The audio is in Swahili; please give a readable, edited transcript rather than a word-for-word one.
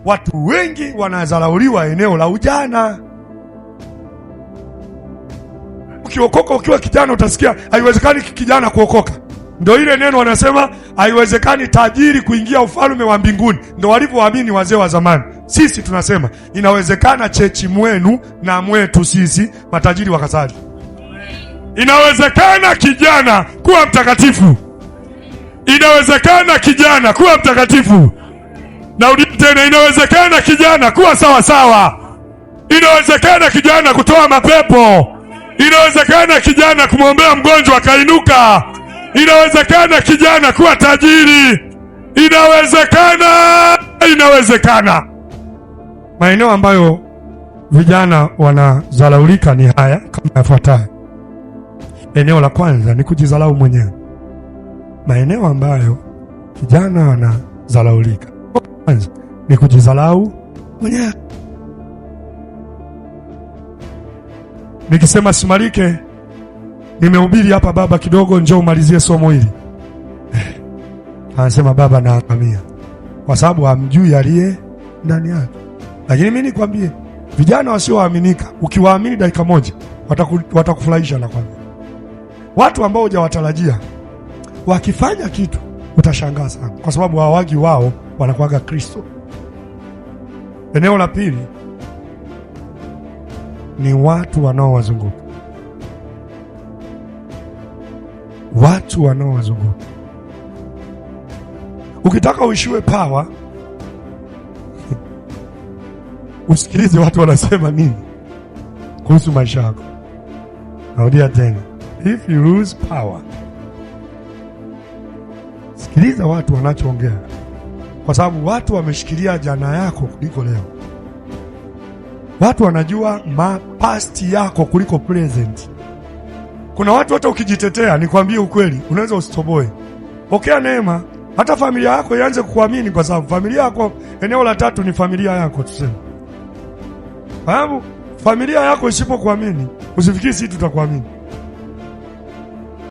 watu wengi wanadharauliwa eneo la ujana. Ukiokoka ukiwa kijana utasikia haiwezekani kijana kuokoka. Ndio ile neno wanasema haiwezekani tajiri kuingia ufalme wa mbinguni. Ndio walivyoamini wazee wa zamani. Sisi tunasema inawezekana chechi mwenu na mwetu sisi matajiri wakasali. Inawezekana kijana kuwa mtakatifu. Inawezekana kijana kuwa mtakatifu. Narudia tena, inawezekana kijana kuwa sawa sawa. Inawezekana kijana kutoa mapepo. Inawezekana kijana kumwombea mgonjwa akainuka. Inawezekana kijana kuwa tajiri. Inawezekana. Maeneo ambayo vijana wanadharaulika ni haya kama yafuatayo. Eneo la kwanza ni kujidharau mwenyewe. Maeneo ambayo vijana wanadharaulika kwanza ni kujidharau mwenyewe. Nikisema Simalike, nimehubiri hapa baba kidogo, njoo umalizie somo hili. Anasema baba naangamia kwa sababu hamjui aliye ndani yake. Lakini mimi nikwambie, vijana wasioaminika, ukiwaamini dakika moja watakufurahisha. Na kwambia watu ambao hujawatarajia wakifanya kitu utashangaa sana, kwa sababu hawagi wao wanakuaga Kristo. Eneo la pili ni watu wanaowazunguka. Watu wanaowazunguka. Ukitaka uishiwe power, usikilize watu wanasema nini kuhusu maisha yako. Narudia tena, if you lose power, sikiliza watu wanachoongea, kwa sababu watu wameshikilia jana yako kuliko leo. Watu wanajua past yako kuliko present. Kuna watu hata ukijitetea, nikwambie ukweli, unaweza usitoboe. Pokea neema, hata familia yako ianze kukuamini, kwa sababu familia yako, eneo la tatu ni familia yako tuseme. Fahamu, familia yako isipokuamini, usifikiri sisi tutakuamini.